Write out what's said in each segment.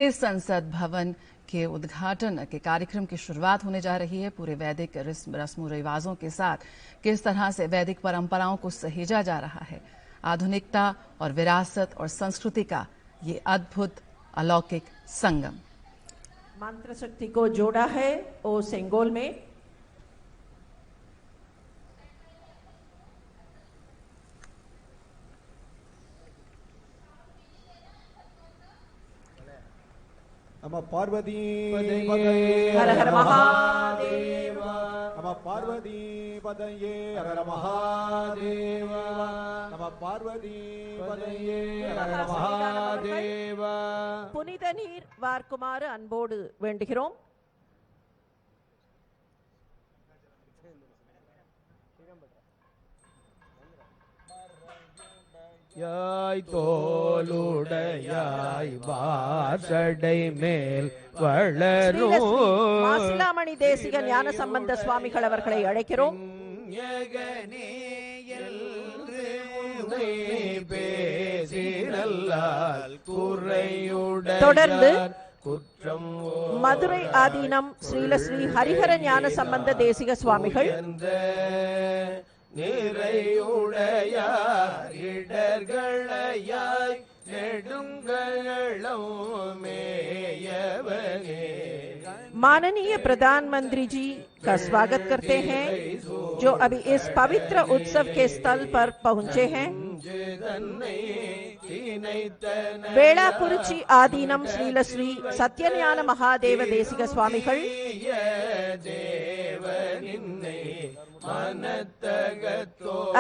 इस संसद भवन के उद्घाटन के कार्यक्रम की शुरुआत होने जा रही है। पूरे वैदिक रस्मों रिवाजों के साथ किस तरह से वैदिक परंपराओं को सहेजा जा रहा है, आधुनिकता और विरासत और संस्कृति का ये अद्भुत अलौकिक संगम। मंत्र शक्ति को जोड़ा है ओ सेंगोल में। नमः पार्वती हर हर महादेव। नमः पार्वती पदये हर हर महादेव। नमः पार्वती पदये हर हर महादेव। புனித நீர் வார்க்குமாறு அன்போடு வேண்டுகிறோம். யாய் தோளுடையாய் வாசடை மேல் வளரும் மாசிலாமணி தேசிக ஞான சம்பந்த சுவாமிகள் அவர்களை அழைக்கிறோம். தொடர்ந்து மதுரை ஆதீனம் ஸ்ரீலஸ்ரீ ஹரிஹர ஞான சம்பந்த தேசிக சுவாமிகள், நிறையுடையார் இடர்களையாய் நெடுங்களம் மேயவனே माननीय प्रधानमंत्री जी का स्वागत करते हैं जो अभी इस पवित्र उत्सव के स्थल पर पहुंचे हैं. वेलाकुरिची आदीनम श्रीलश्री सत्यज्ञान महादेव देसिक स्वामिகள்,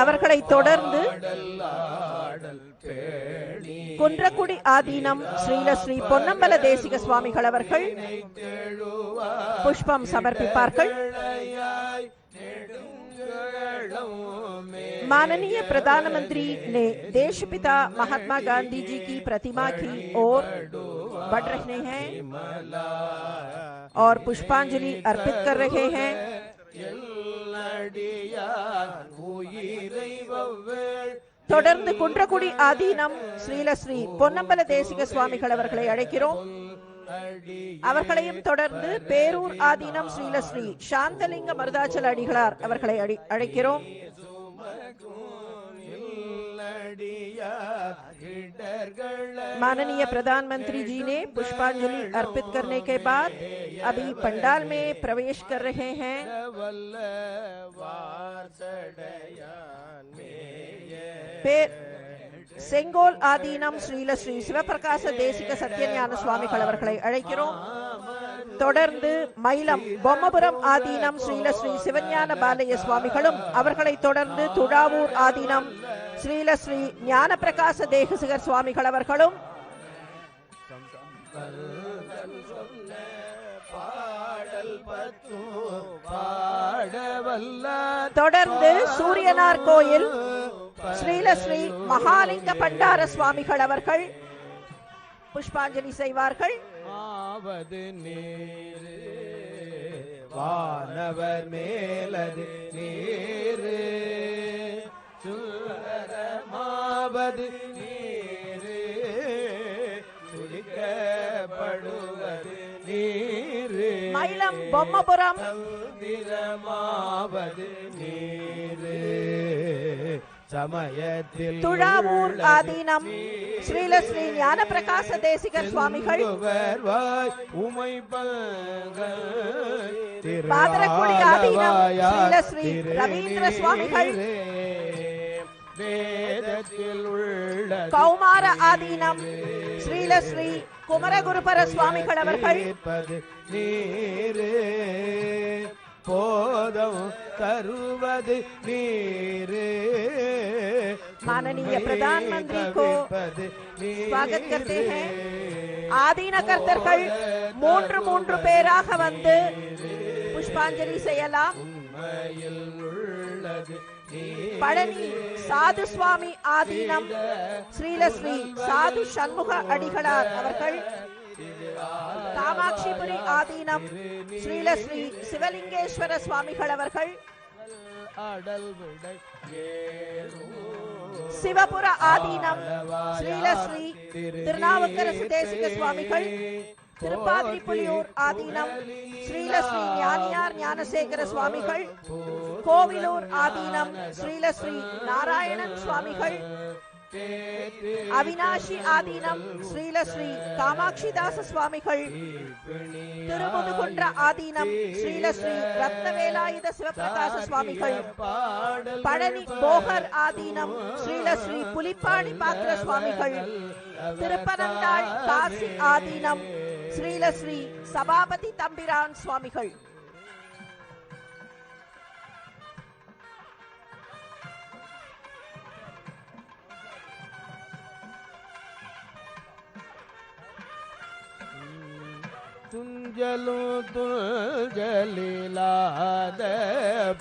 அவர்களை தொடர்ந்து குன்றக்குடி ஆதீனம் ஸ்ரீலஸ்ரீ பொன்னம்பல தேசிக சுவாமிகள் அவர்கள் पुष्पम समर्पिப்பார்கள். माननीय प्रधानमंत्री ने देशपिता महात्मा गांधी जी की प्रतिमा की ओर बढ़ रहे हैं और पुष्पांजलि अर्पित कर रहे हैं. தொடர்ந்து குன்றக்குடி ஆதீனம் ஸ்ரீலஸ்ரீ பொன்னம்பல தேசிக சுவாமிகள் அவர்களை அழைக்கிறோம். அவர்களையும் தொடர்ந்து பேரூர் ஆதீனம் ஸ்ரீலஸ்ரீ சாந்தலிங்க மருதாச்சல அடிகளார் அவர்களை அழைக்கிறோம். माननीय प्रधानमंत्री जी ने पुष्पांजलि अर्पित करने के बाद अभी पंडाल में प्रवेश कर रहे हैं. செங்கோல் ஆதீனம் ஸ்ரீலஸ்ரீ சிவபிரகாச தேசிக சத்யஞான சுவாமிகள் அவர்களை அழைக்கிறோம். தொடர்ந்து மயிலம் பொம்மபுரம் ஆதீனம் ஸ்ரீலஸ்ரீ சிவஞான பாலய சுவாமிகளும், அவர்களை தொடர்ந்து துடாவூர் ஆதீனம் ஸ்ரீலஸ்ரீ ஞான பிரகாச தேசிகர் சுவாமிகள் அவர்களும், தொடர்ந்து சூரியனார் கோயில் ஸ்ரீலஸ்ரீ மகாலிங்க பண்டார சுவாமிகள் அவர்கள் புஷ்பாஞ்சலி செய்வார்கள். வானவர் மேலது நீரு சுரமாவது நீரு துளிக்கப்படுவது நீரு மயிலம் பொம்மபுரம் திரமாவது நீரு சமயத்தில் துழாவூர் ஆதீனம் ஸ்ரீலஸ்ரீ ஞான பிரகாச தேசிகர் சுவாமிகள், பாதரக்குடி ஆதீனம் ஸ்ரீலஸ்ரீ ரவீந்திர சுவாமிகள், கௌமார ஆதீனம் ஸ்ரீலஸ்ரீ குமரகுருபர சுவாமிகள் அவர்கள், போதம் தருவது நீரு. माननीय प्रधानमंत्री को स्वागत करते हैं. ஆதீன கர்த்தர்கள் மூன்று பேராக வந்து புஷ்பாஞ்சலி செய்யலாம். பழனி சாது சுவாமி ஆதீனம் ஸ்ரீலஸ்ரீ சாது சண்முக அடிகளார் அவர்கள், காமாட்சிபுரி ஆதீனம் ஸ்ரீலஸ்ரீ சிவலிங்கேஸ்வர சுவாமிகள் அவர்கள், அடல் விடை சிவபுர ஆதீனம் ஸ்ரீலஸ்ரீ திருநாவுக்கரசு தேசிக சுவாமிகள், திருப்பாதிரிப்புலியூர் ஆதீனம் ஸ்ரீலஸ்ரீ ஞானியார் ஞானசேகர சுவாமிகள், கோவிலூர் ஆதீனம் ஸ்ரீலஸ்ரீ நாராயணன் சுவாமிகள், அவினாஷி ஆதீனம் ஸ்ரீலஸ்ரீ காமாட்சிதாச சுவாமிகள், திருமுதுகுன்ற ஆதீனம் ஸ்ரீலஸ்ரீ ரத்னவேலாயுத சிவபிரகாச சுவாமிகள், பழனி போகர் ஆதீனம் ஸ்ரீலஸ்ரீ புலிப்பாணி பாத்திர சுவாமிகள், திருப்பனந்தாள் காசி ஆதீனம் ஸ்ரீலஸ்ரீ சபாபதி தம்பிரான் சுவாமிகள். துஞ்சலும் துஞ்சலிலாத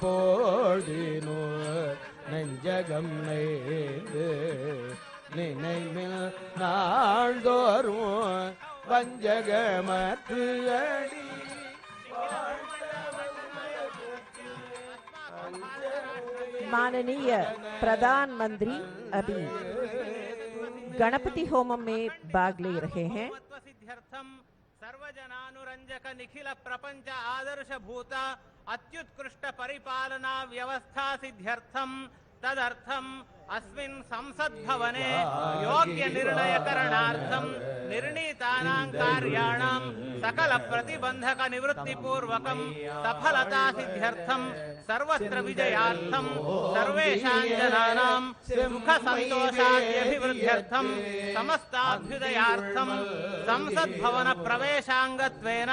போடினோ நெஞ்சகம் நெய்து நினைவில் நாள்தோறும் வஞ்சகமற்று அடி माननीय प्रधानमंत्री अभी गणपति होमम में भाग ले रहे हैं। सर्वजनानुरंजक निखिल प्रपंच आदर्श भूत अत्युत्कृष्ट परिपालना व्यवस्था सिद्ध्यर्थम तदर्थम अस्मिन् संसद भवने योग्य निर्णय करणार्थम निर्णीतानां कार्याणां सकल प्रतिबंधक निवृत्ति पूर्वकं सफलता सिद्ध्यर्थम सर्वत्र विजयार्थम सर्वेषां जनानां सुख संतोषाद्यभिवृद्ध्यर्थम समस्ताभ्युदयार्थम संसद भवन प्रवेशांगत्वेन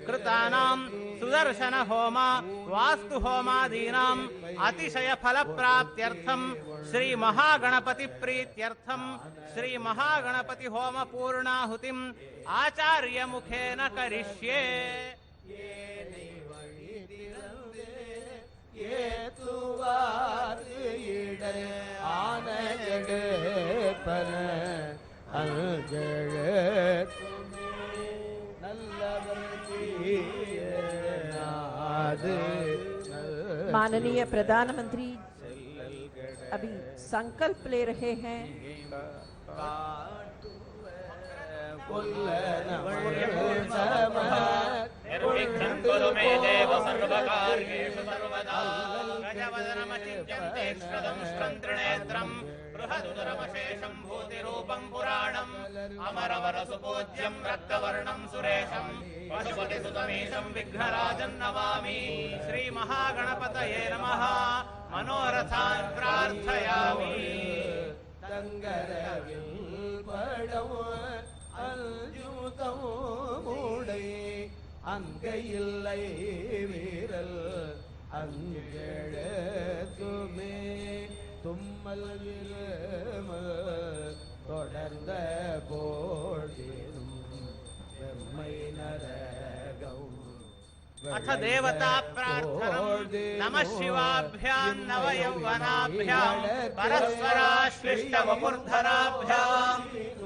कृतानां सुदर्शन होम वास्तु होमादीनां अतिशय फल प्राप्त्यर्थम श्री महागणपति प्रीत्यर्थम श्री महागणपति होम पूर्णाहुतिम आचार्य मुखेन करिष्ये। माननीय प्रधानमंत्री अभी संकल्प ले रहे हैं। निर्विघ्नं कुरु मे देव सर्वकार्येषु सर्वदा गजवदनमचिन्त्यन्तेक्षदं श्रन्त्रिनेत्रं बृहदुदरमशेषं भूतिरूपं पुराणम् अमरवरसुपूज्यं रक्तवर्णं सुरेशं पशुपतिसुतमीशं विघ्नराजं नमामि। श्रीमहागणपतये नमः। मनोरथान् प्रार्थयामि। அங்கையில்லை வீரல் அங்கெழுத்துமே தும்மல் தொடர்ந்த போதிலும் வெம்மை நரகம் अथ देवता प्रार्थनम् नमः शिवाभ्यां नवयौवनाभ्यां परस्पराश्लिष्ट वपुर्धराभ्यां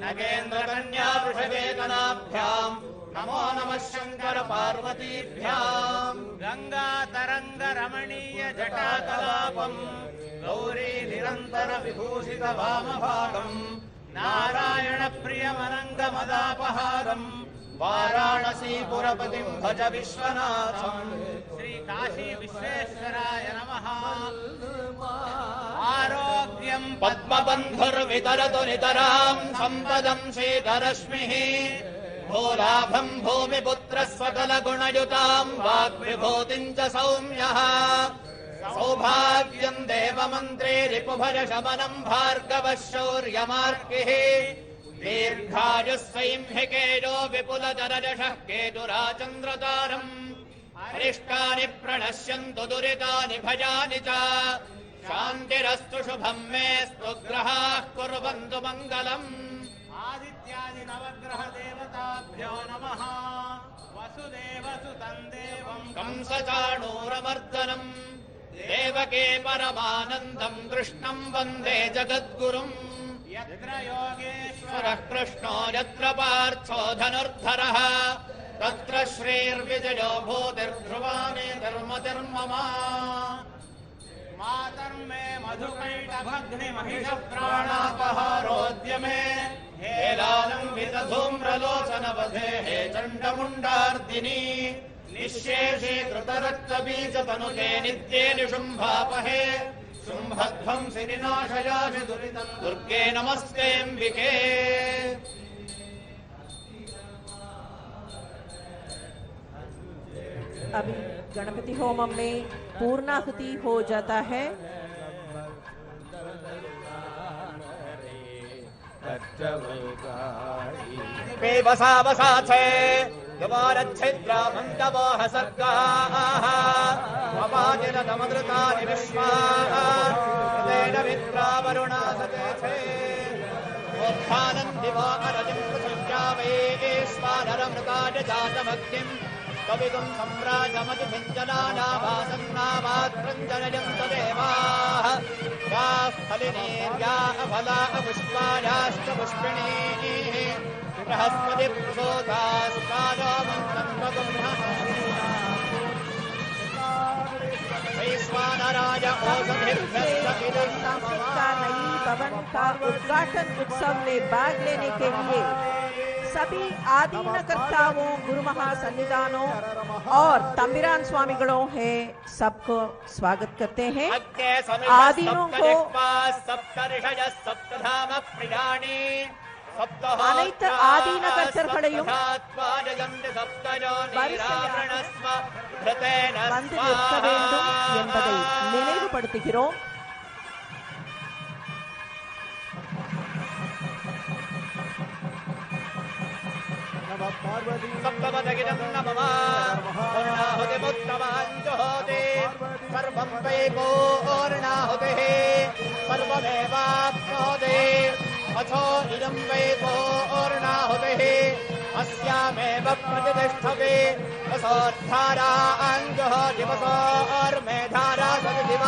नगेन्द्रकन्या वृषवेतनाभ्यां नमो नमः शंकर पार्वतीभ्यां गंगा तरंग रमणीय जटाकलापम् गौरी निरंतर विभूषित वामभागम् नारायण प्रियमनंग मदापहारम् वाराणसी पुरपतिं भज विश्वनाथम्। श्री काशी विश्वेश्वराय नमः। आरोग्यं पद्मबन्धुर्वितरतु नितरां सम्पदं शीतरश्मिः भूलाभं भूमिपुत्रस्वकलगुणयुतां वाग्विभूतिं च सौम्यः सौभाग्यं देवमन्त्रे रिपुभज शमनं भार्गवः शौर्यमार्गिः दीर्घायुः सैंहिकेयो विपुलजरजषः केतुराचन्द्रतारम् अरिष्टानि प्रणश्यन्तु दुरितानि भयानि च शान्तिरस्तु शुभं मेस्तु ग्रहाः कुर्वन्तु मङ्गलम्। आदित्यादि नवग्रह देवताभ्यो नमः। वसुदेवसुतं देवं कंसचाणूरमर्दनम् देवके परमानन्दं कृष्णं वन्दे जगद्गुरुम्। यत्र योगेश्वरः कृष्णो यत्र पार्थो धनुर्धरः तत्र श्रीर्विजयो भूतिर्ध्रुवानि धर्मतिर्मम। मातर्मे मधुकैटभग्निमहिषप्राणापहारोद्यमे हेलालम्बितधूम्रलोचनवधे हे चण्डमुण्डार्दिनी निःशेषे कृतरक्तबीजतनुते नित्ये निशुम्भापहे शुम्भध्वंसि विनाशयाशि दुरितम् दुर्गे नमस्तेऽम्बिके। अभी गणपति होमम में पूर्णाहुति हो जाता है। बसा बसा छे द्वारच्छिद्रा मन्दवोह सर्गाः अपाजिन तमदृतानि विश्वाः तेन विद्रा वरुणा सते छे उत्थानं दिवो अरजिं पृथिव्यामेश्वानरमृताय जातमग्निम् कवितुं सम्राजमतिभिञ्जनानाभासन्नामात्रञ्जनयन्त देवाः याः फलिनीर्या अफला पुष्पायाश्च पुष्पिणीः बृहस्पति प्रसोदास्तानो मन्त्रन्वगुंहः वैश्वानराय औषधिभ्यश्च इदं सांस्कृतिक नई भवन का उद्घाटन उत्सव में भाग लेने के लिए सभी आदीनकर्ताओं, गुरु महासन्निधानों और तंबिरान स्वामिगणों है सबको स्वागत करते हैं। आदीनों को அனைத்து ஆதீன கர்த்தர்களையும் வந்து நிற்க வேண்டும் என்பதை நினைவுபடுத்துகிறோம். सप्तपदगिरं नमः पूर्णाहुतिमुत्तमाञ्जुहोति सर्वं वै पूर्णाहुतिः सर्वमेवाप्नोति अथो इदं वै पूर्णाहुतिः अस्यामेव प्रतिष्ठति वसोद्धारा अञ्जुहोति वसोर्मेधारा सदिव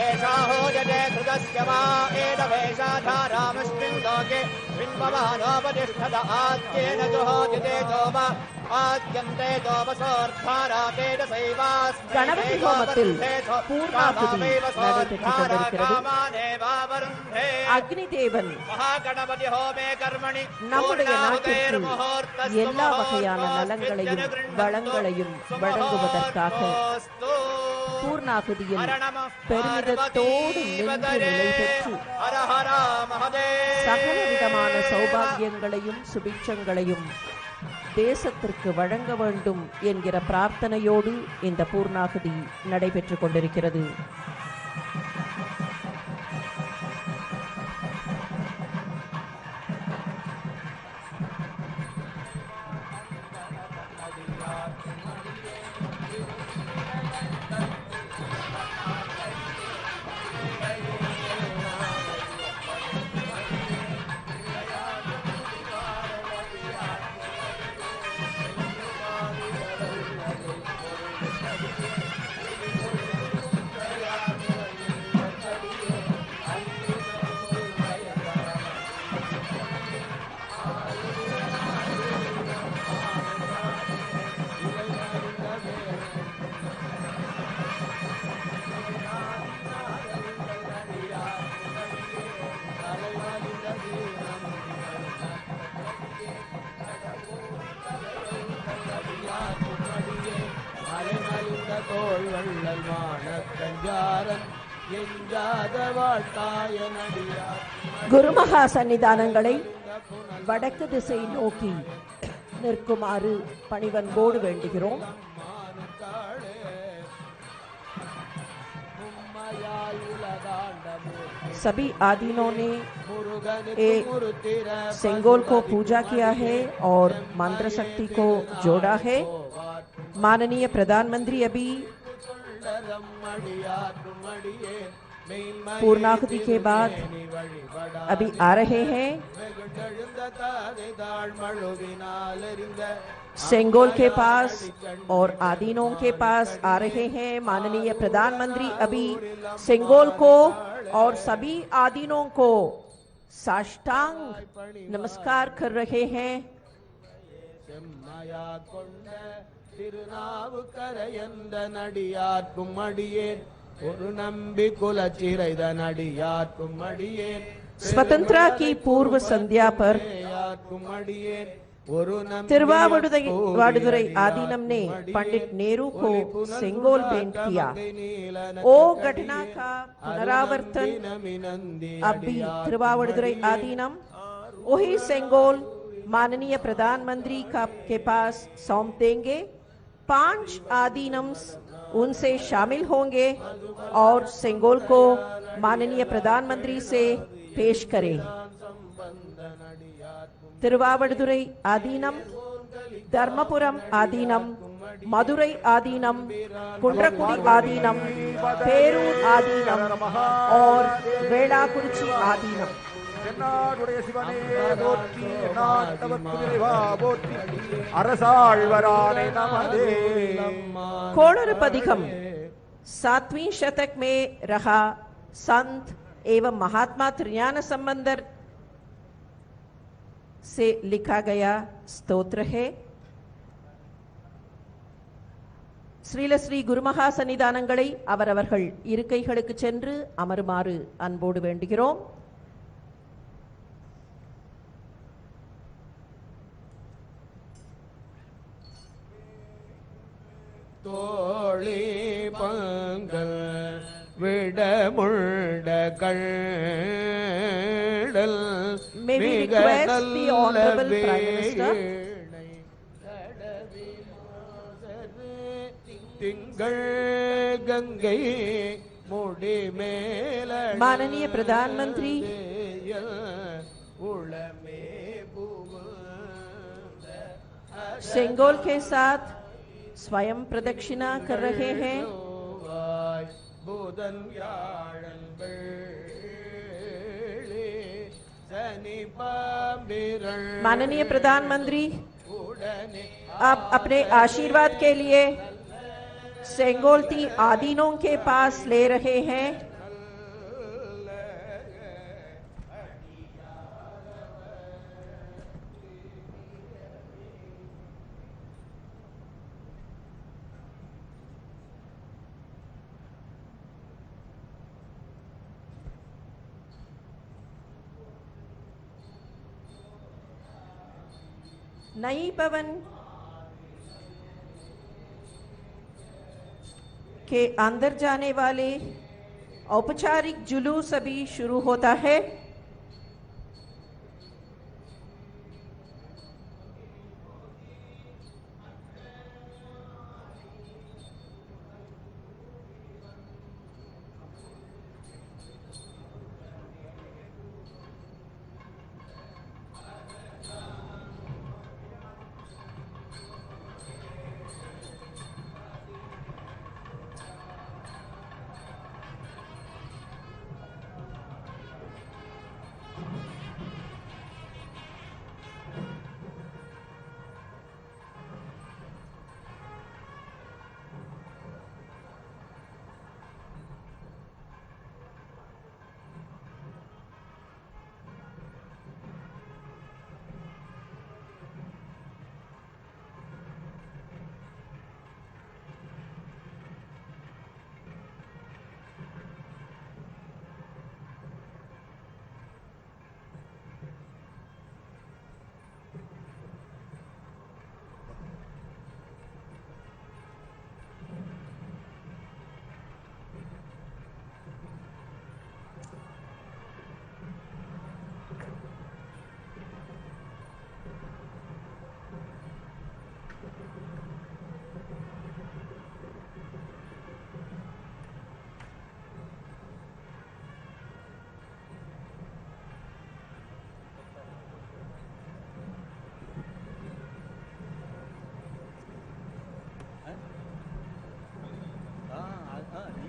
एषा होजते कृतस्य वा एतवेषा धारामस्मिन् लोके बिम्बवानोपतिष्ठत आद्येन जुहोति तेजोवा आद्यन्ते जोवसोर्धारा तेजसैवास्मै गणपति होमத்தில் பூர்ணாகுதி நடைபெற்றுக் கொண்டிருக்கிறது. அக்னி தேவன் महागणपति होमे कर्मणि நம்முடைய நாட்டிற்கு எல்லா வகையான நலங்களையும் வளங்களையும் வழங்குவதற்காக பூர்ணாகுதியில் பெருமிதத்தோடு நின்று நிலை பெற்று சகல விதமான சௌபாகியங்களையும் சுபிட்சங்களையும் தேசத்திற்கு வழங்க வேண்டும் என்கிற பிரார்த்தனையோடு இந்த பூர்ணாகுதி நடைபெற்றுக் கொண்டிருக்கிறது. குருமகா சன்னிதானங்களை வடக்கு திசை நோக்கி நிற்குமாறு பணிவன்போடு வேண்டுகிறோம். सभी आदीनों ने सेंगोल को पूजा किया है और मंत्र शक्ति को जोड़ा है. माननीय प्रधानमंत्री अभी पूर्णाहुति के बाद अभी आ रहे हैं. सेंगोल के पास और आदीनों के पास आ रहे हैं. माननीय प्रधानमंत्री अभी सेंगोल को और सभी आदीनों को साष्टांग नमस्कार कर रहे हैं. ஒரு நம்பி குலச்சிறைதன் அடியார்க்கும் அடியேன் स्वतंत्रता की पूर्व संध्या पर अडियेन ஒரு तिरुवावडुरै आदीनम ने पंडित नेहरू को सेंगोल भेंट किया। ओ घटना का पुनरावर्तन अब भी तिरुवावडुरै आदीनम वही सेंगोल माननीय प्रधानमंत्री के पास सौंप देंगे। 5 आदीनम्स उनसे शामिल होंगे और सेंगोल को माननीय प्रधानमंत्री से पेश करें। तिरुवावडुरै आदीनम, धर्मपुरम आदीनम, मदुरै आदीनम, कुंड्रकुडी आदीनम, पेरूर आदीनम और वेलाकुरिची आदीनम। தென்னாடுடைய சிவனே போற்றி, எந்நாட்டவர்க்கும் இறைவா போற்றி, அரசாழ்வரானே நமதே। कोणरपदिकम 7वीं शतक में रहा संत एवं महात्मा त्रिज्ञान संबंधर से लिखा गया स्तोत्र है। ஸ்ரீல ஸ்ரீ குருமகா சன்னிதானங்களை அவரவர்கள் இருக்கைகளுக்கு சென்று அமருமாறு அன்போடு வேண்டுகிறோம்। தோழி Panghal விடமுண்ட கள்ளல் May we request the Honorable Prime Minister திங்கள் கங்கை முடி மேல माननीय प्रधानमंत्री उड़मे सेंगोल के साथ स्वयं प्रदक्षिणा कर रहे हैं। बुधन व्याழன் माननीय प्रधानमंत्री अब अपने आशीर्वाद के लिए सेंगोलती आदीनों के पास ले रहे हैं। नई भवन के अंदर जाने वाले औपचारिक जुलूस अभी शुरू होता है।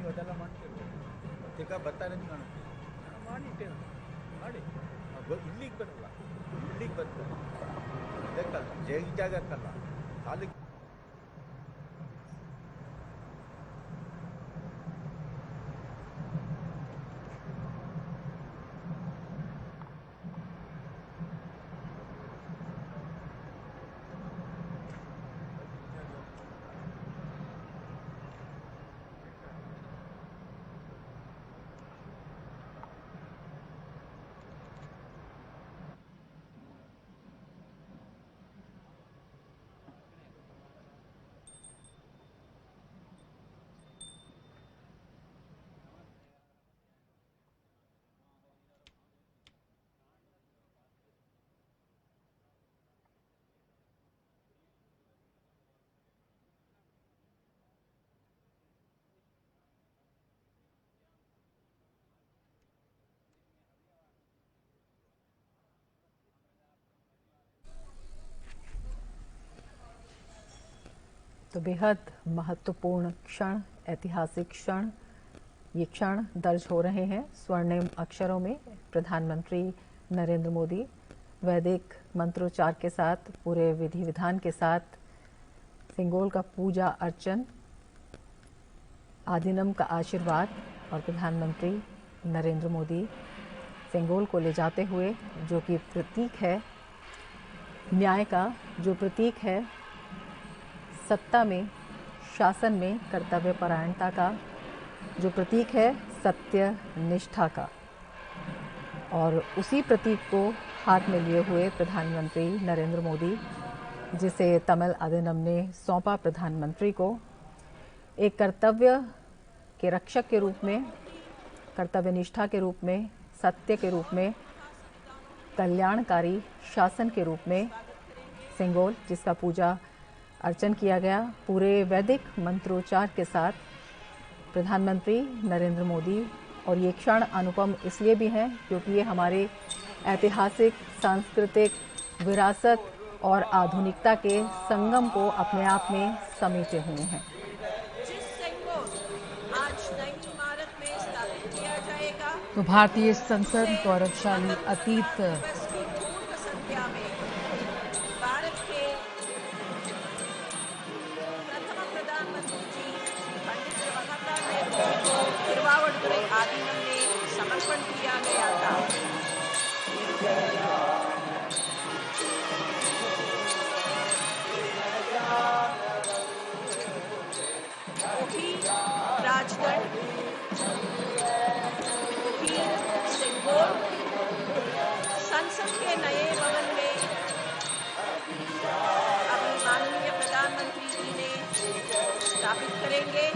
ಅದೆಲ್ಲ ಮಾಡ್ತೇವೆ ಈಗ ಬರ್ತಾರೆ ಅಂತ ಮಾಡಿಟ್ಟೇವೆ ಮಾಡಿ ಇಲ್ಲಿಗೆ ಬರಲ್ಲ, ಇಲ್ಲಿಗೆ ಬರ್ತಾರೆ ಇದಕ್ಕಲ್ಲ, ಜಾಗಕ್ಕಲ್ಲ, ಸಾಲಿಗೆ तो बेहद महत्वपूर्ण क्षण, ऐतिहासिक क्षण, ये क्षण दर्ज हो रहे हैं स्वर्णिम अक्षरों में। प्रधानमंत्री नरेंद्र मोदी वैदिक मंत्रोच्चार के साथ, पूरे विधि विधान के साथ सिंगोल का पूजा अर्चन, आदिनम का आशीर्वाद और प्रधानमंत्री नरेंद्र मोदी सिंगोल को ले जाते हुए, जो कि प्रतीक है न्याय का, जो प्रतीक है सत्ता में, शासन में कर्तव्य परायणता का, जो प्रतीक है सत्य निष्ठा का, और उसी प्रतीक को हाथ में लिए हुए प्रधानमंत्री नरेंद्र मोदी, जिसे तमिल आदिनम ने सौंपा प्रधानमंत्री को, एक कर्तव्य के रक्षक के रूप में, कर्तव्य निष्ठा के रूप में, सत्य के रूप में, कल्याणकारी शासन के रूप में सिंगोल, जिसका पूजा अर्चन किया गया पूरे वैदिक मंत्रोच्चार के साथ, प्रधानमंत्री नरेंद्र मोदी। और ये क्षण अनुपम इसलिए भी हैं क्योंकि ये हमारे ऐतिहासिक, सांस्कृतिक विरासत और आधुनिकता के संगम को अपने आप में समेटे हुए हैं। तो भारतीय संसद गौरवशाली अतीत भारत के प्रथम प्रधानमंत्री जी पंडित जवाहरलाल नेहरू को तिरुवावड़ुतुरै आदीनम में समर्पण किया गया था। राजगढ़ सिंगोल संसद के नए भवन में अपने माननीय प्रधानमंत्री जी ने स्थापित करेंगे।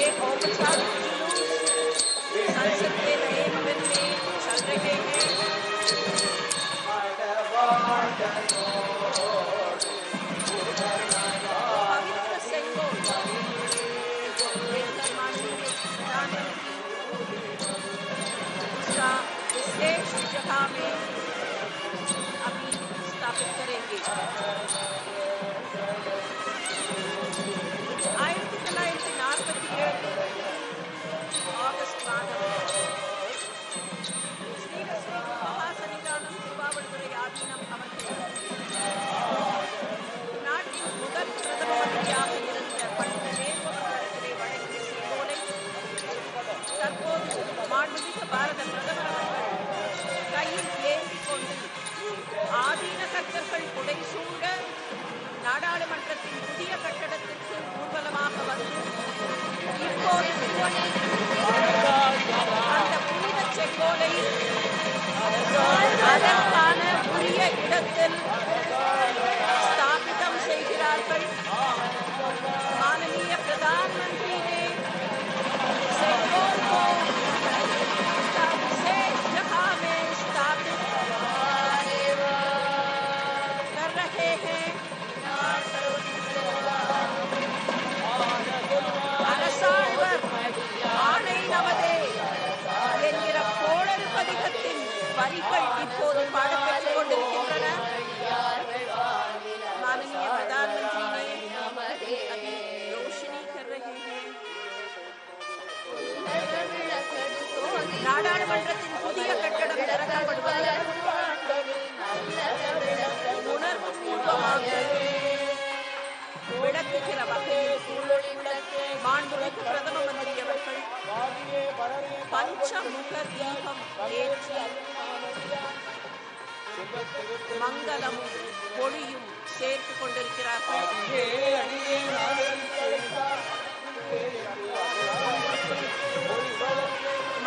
एक औपचारिक जुलूस संसद के नए भवन में चल रहे हैं। पवित्र सिंगोल उसका विशेष जगह में अभी स्थापित करेंगे। 1947 ஆகஸ்ட் மாதம் ஸ்ரீ மகாசன்னிதானம் திருவாவடுதுறை ஆதீனம் அவர்கள் நாட்டின் முதல் பிரதம மந்திரியாக இருந்த பண்டித நேரு அவர்களிடத்திலே வழங்கிய செங்கோலை தற்போது மாண்புமிகு பாரத பிரதமர் அவர்கள் கையில் ஏந்திக் கொண்டு ஆதீன கர்த்தர்கள் புடைசூழ நாடாளுமன்றத்தின் புதிய கட்டடத்திற்கு ஊர்வலமாக வந்து இப்போது அந்த புனித செங்கோலை அதற்கான உரிய இடத்தில் स्थापितम செய்கிறார்கள்। माननीय प्रधानमंत्री ने सिंगोल को विशेष जगह में स्थापित कर रहे हैं। அரசாழ்வர் ஆணை நமதே என்கிற கோளறு பதிகத்தின் வரிகள் இப்போது பாடப்பெற்றுக் கொண்டிருக்கின்றன। माननीय प्रधानमंत्री ने अभी रोशनी कर रहे हैं। நாடாளுமன்றத்தின் புதிய கட்டடம் திறக்கப்படுவது உணர்வுபூர்வமாக விளக்குகிற வகையில் மாண்புமிகு பிரதம மந்திரி அவர்கள் பஞ்சமுக தீபம் ஏற்றி மங்களமும் பொழியும் சேர்த்துக் கொண்டிருக்கிறார்கள்।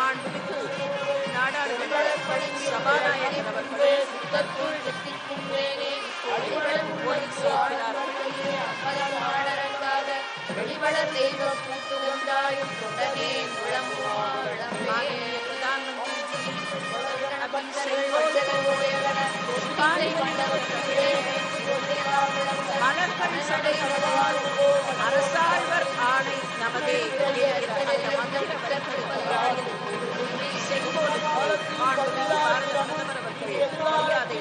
மாண்புமிகு நாடாளுமன்ற சபாநாயகர் அவர்கள் ஒளி சேர்க்கிறார்கள்। माननीय प्रधानमंत्री जी अभी सिंगोल மலர்கள் சடைகளால் அரசாழ்வர் ஆணை நமதே என்கிற அந்த மந்திர வரிகளுக்கு செங்கோல் மாண்புமிகு பாரத பிரதமர் அவர்கள் மரியாதை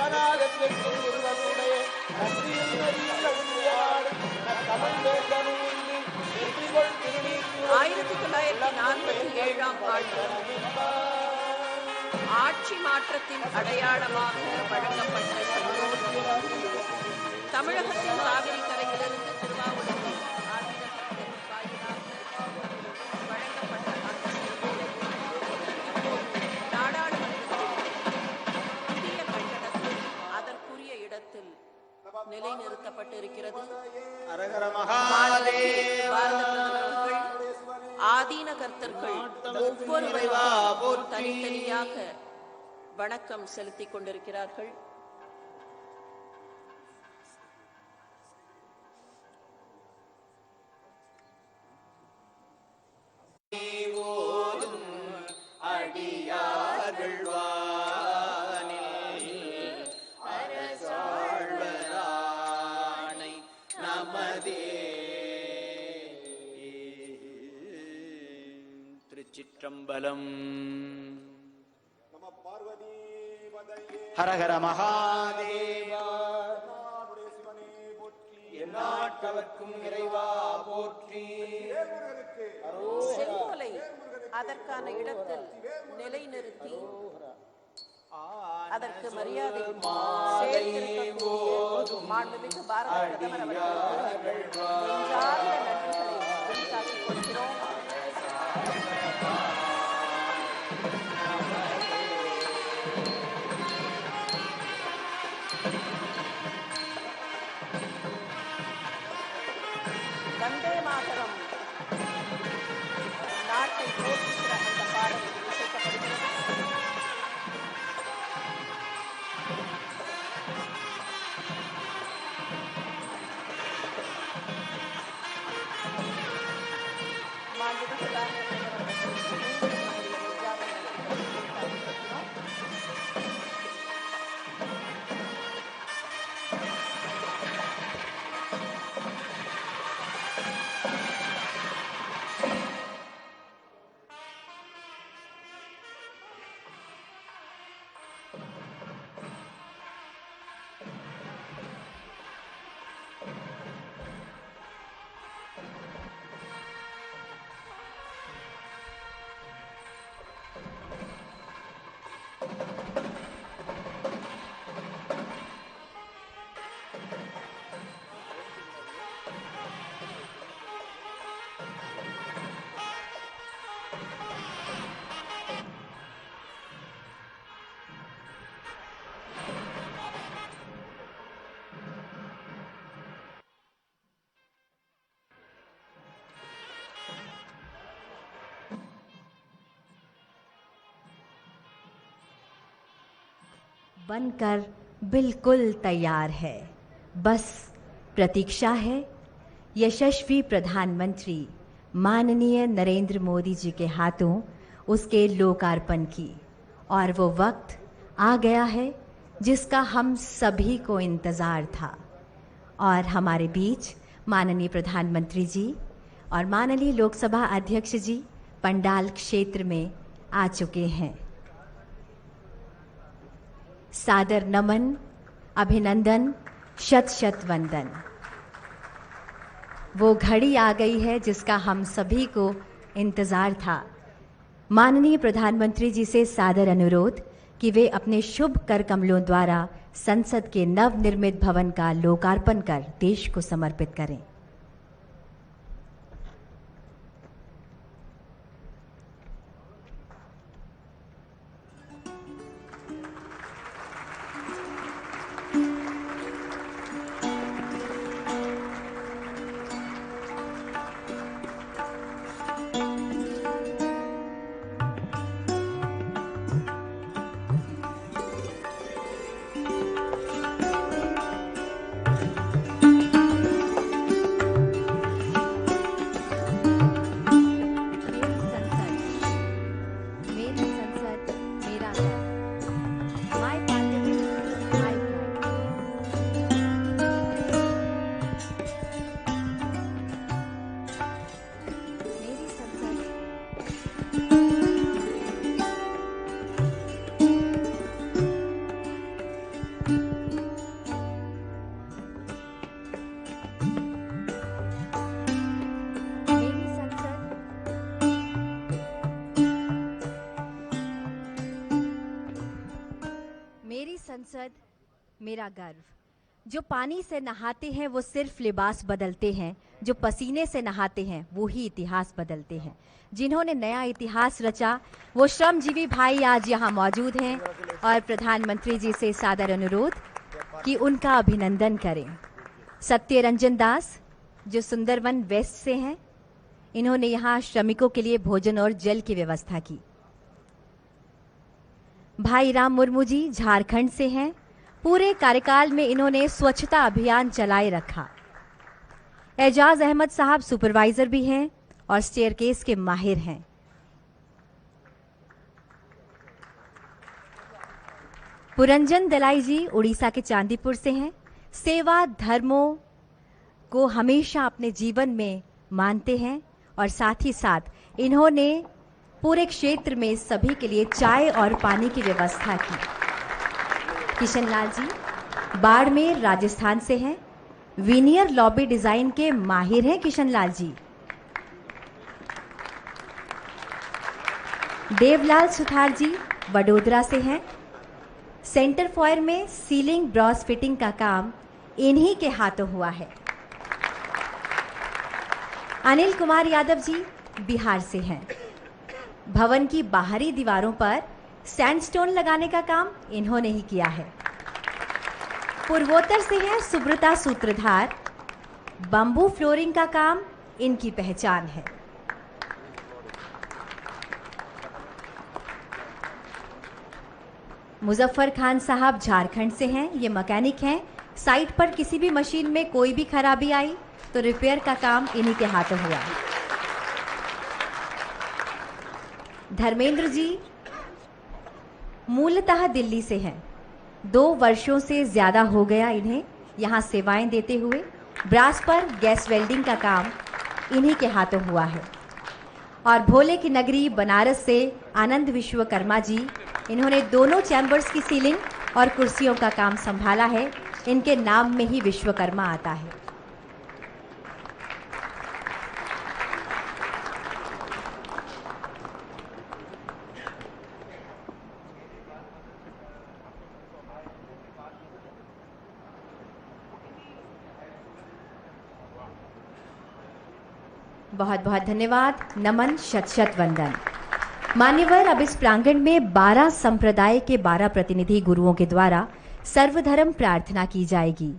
சனாகத்திற்கும் உருவமுடைய நன்றியில் நெறியழுந்தியாடு தமிழ் வேந்தனும் 1947ஆம் ஆண்டு ஆட்சி மாற்றத்தின் அடையாளமாக வழங்கப்பட்ட செங்கோல் தமிழகத்தின் காவிரி கரையிலிருந்து திருவாவூருக்கு ஆதினகரத்தின் வாயிலாக வழங்கப்பட்ட அந்த செங்கோல் நாடாளுமன்றத்தில் புதிய கட்டடத்தில் அதற்குரிய இடத்தில் நிலைநிறுத்தப்பட்டிருக்கிறது. ஆதீன கர்த்தர்கள் ஒவ்வொருவரும் தனித்தனியாக வணக்கம் செலுத்திக் கொண்டிருக்கிறார்கள். திருச்சிற்றம்பலம். ஹரஹர மகாதேவா. எந்நாட்டவர்க்கும் இறைவா போற்றி. செங்கோலை அதற்கான இடத்தில் நிலைநிறுத்தி அதற்கு மரியாதை சேர்த்திருக்கக்கூடிய மாண்புமிகு பாரத பிரதமர் அவர்களுக்கு நெஞ்சார்ந்த நன்றிகளை வெளிக்காட்டிக் கொள்கிறோம். வந்தே மாதரம் நாட்டை போற்றுகிற அந்த பாடல் இசைக்கப்படுகிறது. மாண்புமிகு பாரத बनकर बिल्कुल तैयार है, बस प्रतीक्षा है यशस्वी प्रधानमंत्री माननीय नरेंद्र मोदी जी के हाथों उसके लोकार्पण की। और वो वक्त आ गया है जिसका हम सभी को इंतज़ार था। और हमारे बीच माननीय प्रधानमंत्री जी और माननीय लोकसभा अध्यक्ष जी पंडाल क्षेत्र में आ चुके हैं। सादर नमन, अभिनंदन, शत शत वंदन। वो घड़ी आ गई है जिसका हम सभी को इंतज़ार था। माननीय प्रधानमंत्री जी से सादर अनुरोध कि वे अपने शुभ कर कमलों द्वारा संसद के नवनिर्मित भवन का लोकार्पण कर देश को समर्पित करें। सांसद, मेरा गर्व। जो पानी से नहाते हैं वो सिर्फ लिबास बदलते हैं, जो पसीने से नहाते हैं वो ही इतिहास बदलते हैं। जिन्होंने नया इतिहास रचा वो श्रमजीवी भाई आज यहाँ मौजूद हैं और प्रधानमंत्री जी से सादर अनुरोध कि उनका अभिनंदन करें। सत्यरंजन दास जो सुंदरवन वेस्ट से हैं, इन्होंने यहाँ श्रमिकों के लिए भोजन और जल की व्यवस्था की। भाई राम मुर्मू जी झारखंड से हैं, पूरे कार्यकाल में इन्होंने स्वच्छता अभियान चलाए रखा। एजाज अहमद साहब सुपरवाइजर भी हैं और स्टेयरकेस के माहिर हैं। पुरंजन दलाई जी उड़ीसा के चांदीपुर से हैं, सेवा धर्मों को हमेशा अपने जीवन में मानते हैं और साथ ही साथ इन्होंने पूरे क्षेत्र में सभी के लिए चाय और पानी की व्यवस्था की। किशन लाल जी बाड़मेर राजस्थान से हैं, विनियर लॉबी डिजाइन के माहिर हैं किशन लाल जी। देवलाल सुथार जी वडोदरा से हैं, सेंटर फॉयर में सीलिंग ब्रॉस फिटिंग का काम इन्हीं के हाथों हुआ है। अनिल कुमार यादव जी बिहार से हैं, भवन की बाहरी दीवारों पर सैंडस्टोन लगाने का काम इन्होंने ही किया है। पूर्वोत्तर से हैं सुब्रता सूत्रधार, बंबू फ्लोरिंग का काम इनकी पहचान है। मुजफ्फर खान साहब झारखंड से हैं, ये मैकेनिक हैं। साइट पर किसी भी मशीन में कोई भी खराबी आई तो रिपेयर का काम इन्हीं के हाथों हुआ। धर्मेंद्र जी मूलतः दिल्ली से हैं, 2 वर्षों से ज्यादा हो गया इन्हें यहाँ सेवाएं देते हुए। ब्रास पर गैस वेल्डिंग का काम इन्हीं के हाथों हुआ है। और भोले की नगरी बनारस से आनंद विश्वकर्मा जी, इन्होंने दोनों चैम्बर्स की सीलिंग और कुर्सियों का काम संभाला है। इनके नाम में ही विश्वकर्मा आता है। बहुत बहुत धन्यवाद, नमन, शत शत वंदन। मान्यवर, अब इस प्रांगण में 12 संप्रदाय के 12 प्रतिनिधि गुरुओं के द्वारा सर्वधर्म प्रार्थना की जाएगी।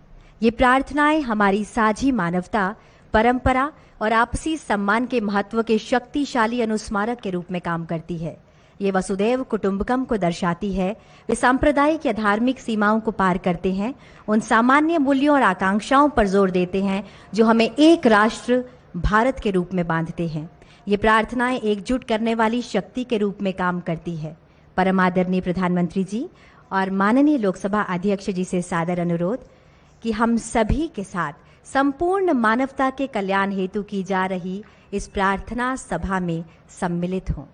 ये प्रार्थनाएं हमारी साझी मानवता, परंपरा और आपसी सम्मान के महत्व के शक्तिशाली अनुस्मारक के रूप में काम करती है। ये वसुदैव कुटुंबकम को दर्शाती है। वे सांप्रदायिक या धार्मिक सीमाओं को पार करते हैं, उन सामान्य मूल्यों और आकांक्षाओं पर जोर देते हैं जो हमें एक राष्ट्र भारत के रूप में बांधते हैं। ये प्रार्थनाएं एकजुट करने वाली शक्ति के रूप में काम करती है। परम आदरणीय प्रधानमंत्री जी और माननीय लोकसभा अध्यक्ष जी से सादर अनुरोध कि हम सभी के साथ संपूर्ण मानवता के कल्याण हेतु की जा रही इस प्रार्थना सभा में सम्मिलित हों।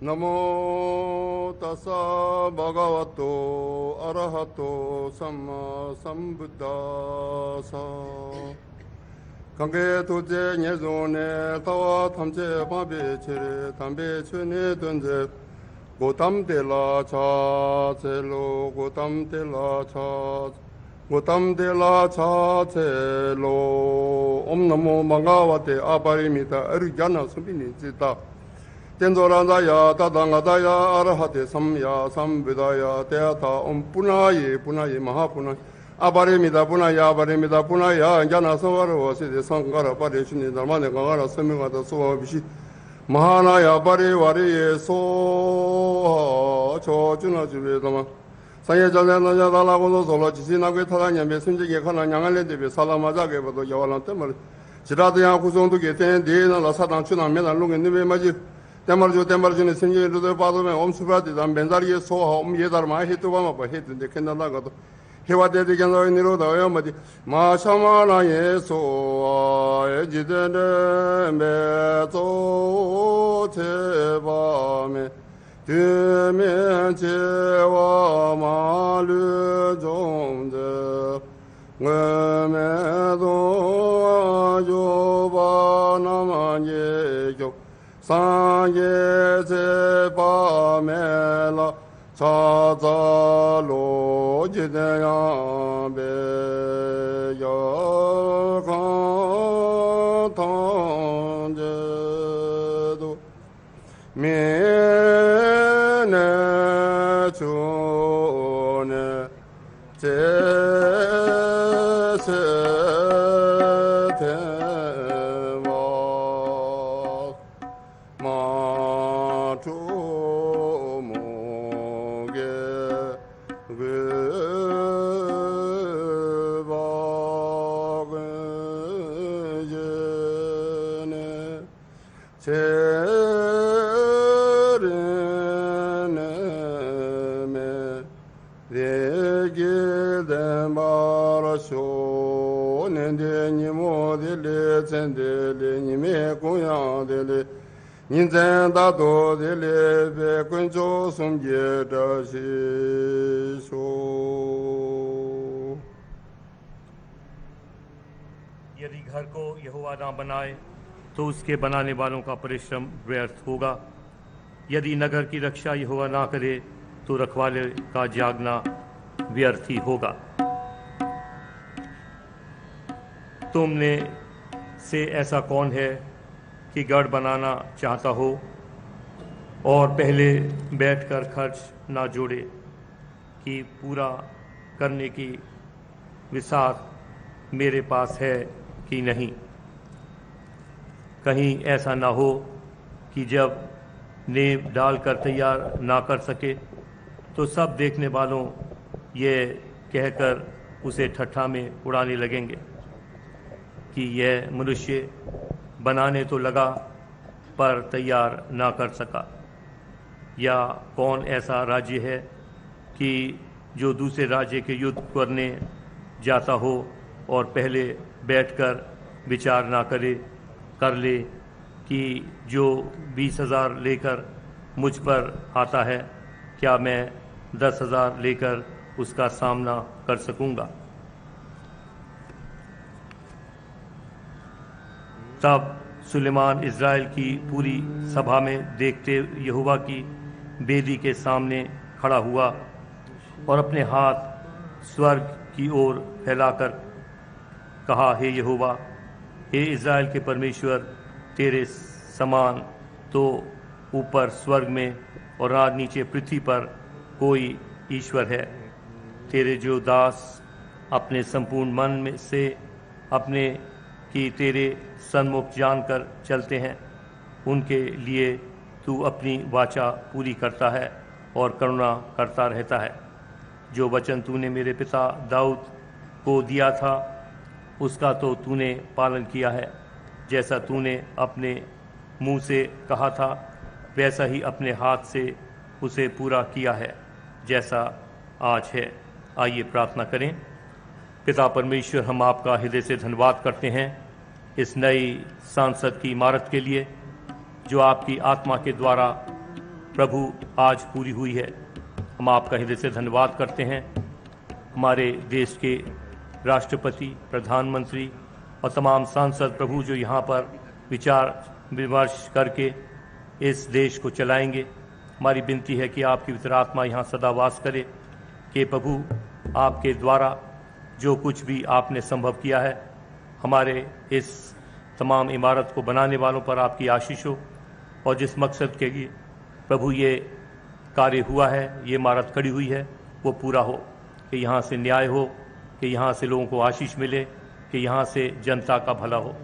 नमो तस्सा भगवतो अरहतो सम्मा संबुद्धासा 강계 도제 예존에 타와 탐제 바베체레 담베체네 던제 고담데라 차체로 고담데라 차 고담데라 차체로 옴나모 망가와테 아바리미타 에르자나 스비니 지타 텐조란다야 다당가다야 아라하테 삼야 삼베다야 대아타 옴푸나예 punaye 마하푸나 아바레미다 pu나야 아바레미다 pu나야 인자나 서와르와시데 상가라 바레슈니 나만에 강가라 서명하다 소와비시 마하나야 바레와리에 소 저주나주베다마 상예자나야 달라고도 솔로 지시나게 타다냐메 순지게 가나 양알레데베 살라마자게 보도 여발란 때말 지라드야 구성도게 텐데나 사당 추나메나 롱게 니베마지 때말주네 생계로도 받으면 엄수바디다 맨다리에 소하 예다르마 해도바마 봐 해든데 캔나다가도 해와데디견의 니로다요 마디 마샤마나 예소 에지데네 메조 제바메 드면 제와 마르 종제 응메도 요바나만 예교 상예제바메라 차자로 지대야베여간탄제도 미네주네 यदि घर को यहोवा ना बनाए तो उसके बनाने वालों का परिश्रम व्यर्थ होगा। यदि नगर की रक्षा यहोवा ना करे तो रखवाले का जागना व्यर्थ ही होगा। तुमने से ऐसा कौन है कि गढ़ बनाना चाहता हो और पहले बैठकर खर्च ना जोड़े कि पूरा करने की विसाख मेरे पास है कि नहीं। कहीं ऐसा ना हो कि जब नींव डालकर तैयार ना कर सके तो सब देखने वालों ये कहकर उसे ठट्ठा में उड़ाने लगेंगे कि यह मनुष्य बनाने तो लगा पर तैयार ना कर सका। या कौन ऐसा राज्य है कि जो दूसरे राज्य के युद्ध करने जाता हो और पहले बैठकर विचार ना कर ले कि जो 20,000 लेकर मुझ पर आता है क्या मैं 10,000 लेकर उसका सामना कर सकूंगा। तब सुलेमान इज़राइल की पूरी सभा में देखते यहोवा की बेदी के सामने खड़ा हुआ और अपने हाथ स्वर्ग की ओर फैलाकर कहा, हे यहोवा, हे इज़राइल के परमेश्वर, तेरे समान तो ऊपर स्वर्ग में और ना नीचे पृथ्वी पर कोई ईश्वर है। तेरे जो दास अपने संपूर्ण मन में से अपने कि तेरे सन्मुख जानकर चलते हैं, उनके लिए तू अपनी वाचा पूरी करता है और करुणा करता रहता है। जो वचन तूने मेरे पिता दाऊद को दिया था उसका तो तूने पालन किया है। जैसा तूने अपने मुंह से कहा था वैसा ही अपने हाथ से उसे पूरा किया है जैसा आज है। आइए प्रार्थना करें। पिता परमेश्वर, हम आपका हृदय से धन्यवाद करते हैं इस नई संसद की इमारत के लिए जो आपकी आत्मा के द्वारा प्रभु आज पूरी हुई है। हम आपका हृदय से धन्यवाद करते हैं। हमारे देश के राष्ट्रपति, प्रधानमंत्री और तमाम सांसद प्रभु जो यहाँ पर विचार विमर्श करके इस देश को चलाएंगे, हमारी विनती है कि आपकी पवित्र आत्मा यहाँ सदा वास करे, कि प्रभु आपके द्वारा जो कुछ भी आपने संभव किया है, हमारे इस तमाम इमारत को बनाने वालों पर आपकी आशीष हो, और जिस मकसद के लिए प्रभु ये कार्य हुआ है, ये इमारत खड़ी हुई है, वो पूरा हो, कि यहाँ से न्याय हो, कि यहाँ से लोगों को आशीष मिले, कि यहाँ से जनता का भला हो।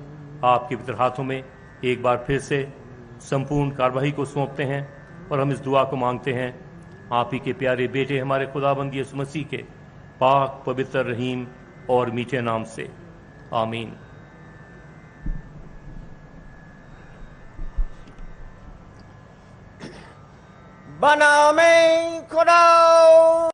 आपके पवित्र हाथों में एक बार फिर से संपूर्ण कार्रवाई को सौंपते हैं और हम इस दुआ को मांगते हैं आप ही के प्यारे बेटे हमारे खुदाबंद यीशु मसीह के पाक, पवित्र, रहीम और मीठे नाम से, आमीन। बना में खुदा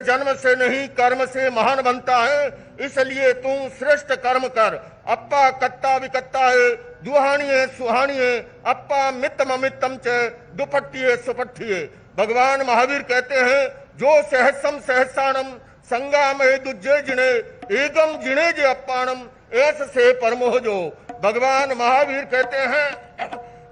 जन्म से नहीं कर्म से महान बनता है, इसलिए तू श्रेष्ठ कर्म कर। अप्पा कत्ता विकत्ता है, दुहानिये सुहानिये, अप्पा मित्तम अमित्तम च, दुपट्टिये सुपट्टिये। भगवान महावीर कहते हैं, जो सहस्रम सहस्राणम संगाम दुज्जे जिने एगम जिने जे अप्पाणम ऐस से परमोह जो। भगवान महावीर कहते हैं,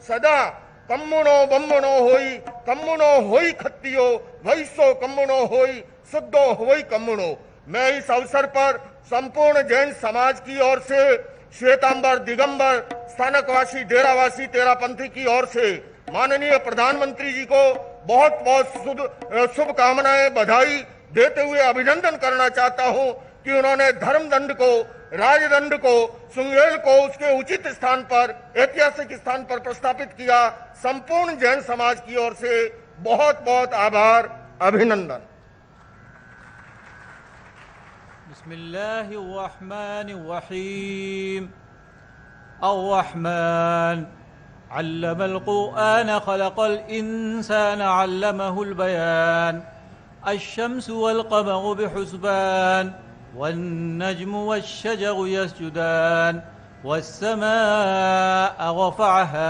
सदा कम्मुनो बम्मुनो होई, कम्मुनो होई खत्तियो, वैसो कम्मुनो होई, शुद्धो होई कम्मुनो। मैं इस अवसर पर संपूर्ण जैन समाज की ओर से, श्वेतांबर, दिगंबर, स्थानकवासी, डेरावासी, तेरापंथी की ओर से माननीय प्रधानमंत्री जी को बहुत बहुत शुभकामनाएं, बधाई देते हुए अभिनंदन करना चाहता हूं कि उन्होंने धर्मदंड को, राजदंड को, सुंगेल को उसके उचित स्थान पर, ऐतिहासिक स्थान पर प्रस्थापित किया। संपूर्ण जैन समाज की ओर से बहुत बहुत आभार, अभिनंदन। बिस्मिल्लाहिर्रहमानिर्रहीम। अर्रहमान अल्लमल कुरआन खलक़ल इंसान अल्लमहुल बयान। अश्शम्सु वल क़मरु बिहुस्बान वन्नज्मु वश्शजरु यस्जुदान वस्समाअ रफ़अहा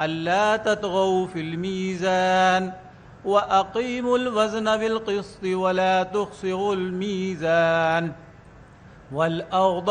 अल्ला ततग़ौ फ़िल मीज़ान वअक़ीमुल वज़न बिल क़िस्ति वला तुख़सिरुल मीज़ान वल अर्ज़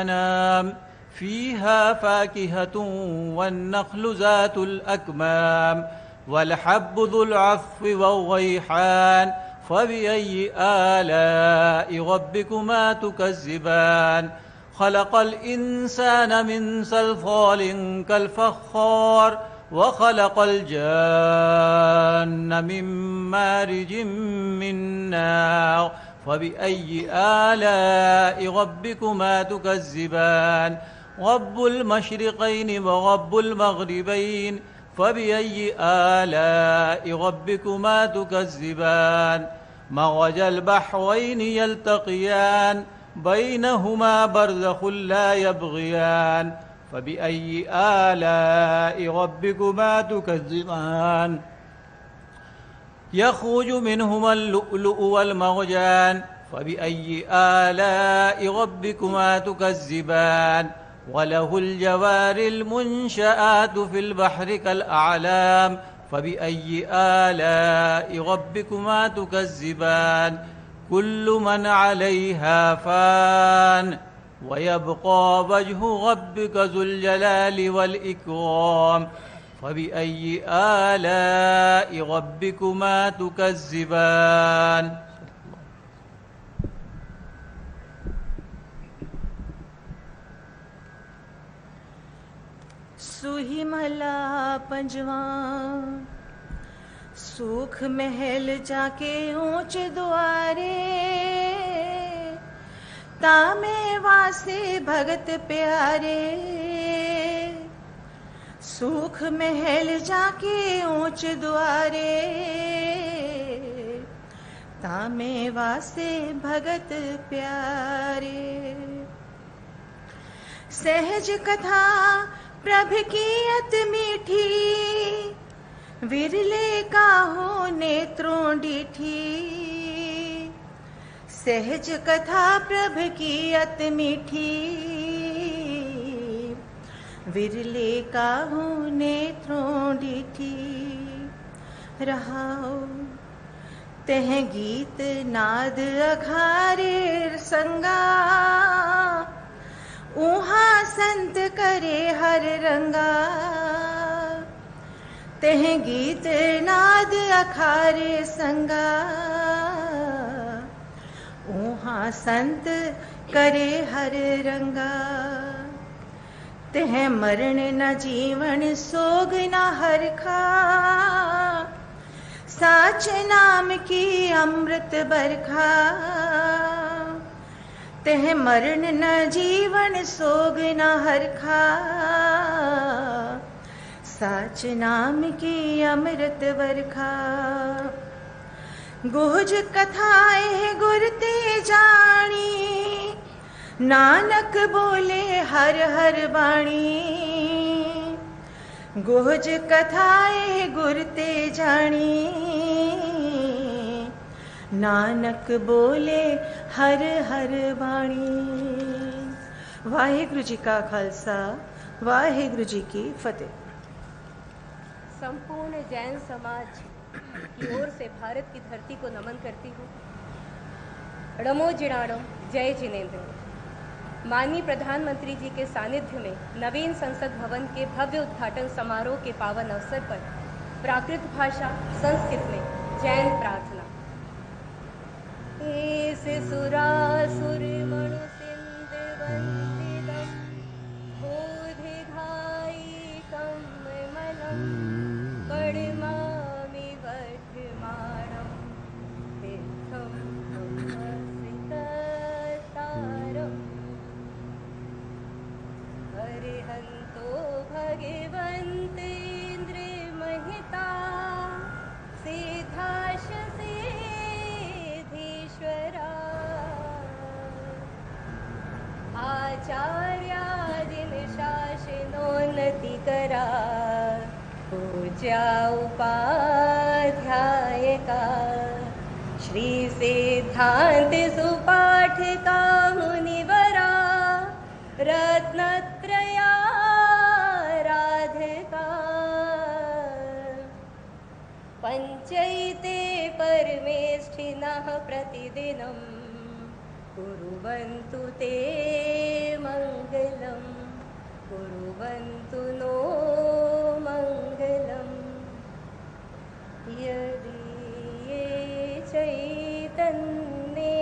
अनाम फ़ीहा फ़ाकिहतुन वन्नख़्लु ज़ातुल अकमाम वलहब्बु ज़ुल अफ़्फ़ि वर्रैहान फ़बिअय्यि आलाइ रब्बिकुमा तुकज़्ज़िबान। खलक़ल इंसान मिन सल्सालिन कल फ़ख़्ख़ार व खलक़ल जान्न मिन मारिजिन मिन नार फ़बिअय्यि आलाइ रब्बिकुमा तुकज़्ज़िबान। रब्बुल मशरिक़ैनि व रब्बुल मग़रिबैनि फ़बिअय्यि आलाइ रब्बिकुमा तुकज़्ज़िबान। मरजल बहरैनि यल्तक़ियान बैनहुमा बरज़ख़ुन ला यबग़ियान फ़बिअय्यि आलाइ रब्बिकुमा तुकज़्ज़िबान। यख़रुजु मिनहुमा लुअ्लुअु वल मरजान फ़बिअय्यि आलाइ रब्बिकुमा तुकज़्ज़िबान। वलहुल जवारिल मुंशआतु फ़िल बहरि कल अअलाम फ़बिअय्यि आलाइ रब्बिकुमा तुकज़्ज़िबान। कुल्लु मन अलैहा फ़ान वयब्क़ा वजहु रब्बिका ज़ुल जलालि वल इक्राम फ़बिअय्यि आलाइ रब्बिकुमा तुकज़्ज़िबान। सुही मला पंजवा सुख महल जाके ऊंच द्वारे तामे वासे भगत प्यारे। सुख महल जाके ऊंच द्वारे तामे वासे भगत प्यारे। सहज कथा प्रभ की अत मीठी विरले काहो नेत्रों डीठी। सहज कथा प्रभ की अत मीठी विरले काहू नेत्रों डिठी रहाओ तह गीत नाद अघारे संगा ऊहा संत करे हर रंगा तह गीत नाद अखारे संगा ऊहा संत करे हर रंगा तह मरण न जीवन सोग न हरखा साच नाम की अमृत बरखा तह मरण न जीवन सोग न हरखा साच नाम की अमृत बरखा गुज कथाएं गुरते जानी नानक बोले हर हर बाणी गुज कथाएं गुरते जानी नानक बोले हर हर बाणी। वाहिगुरु जी का खालसा वाहिगुरु जी की फतेह। संपूर्ण जैन समाज की ओर से भारत की धरती को नमन करती हूँ। ड़मो जिणाड़ो जय जिनेन्द्र। माननीय प्रधानमंत्री जी के सानिध्य में नवीन संसद भवन के भव्य उद्घाटन समारोह के पावन अवसर पर प्राकृत भाषा संस्कृत में जैन प्रार्थना। एस सुरासुर मणु सिंध वंदितम बोधिघाई कमलम कड़मामि वर्धमानम तीर्थम तारम हरिहंतो भगवन्तेन्द्र महिता सिद्धाश सिद्धीश्वरा आचार्यादिन शासनोन्नति करा पूज्या उपाध्यायका श्री सिद्धांत सुपाठ का मुनिवरा रत्नत्रया राधिका पंचैते परमेष्ठिनः प्रतिदिनं कुर्वन्तु ते मङ्गलं कुर्वन्तु नो मङ्गलम् यदि ये चैतन्ये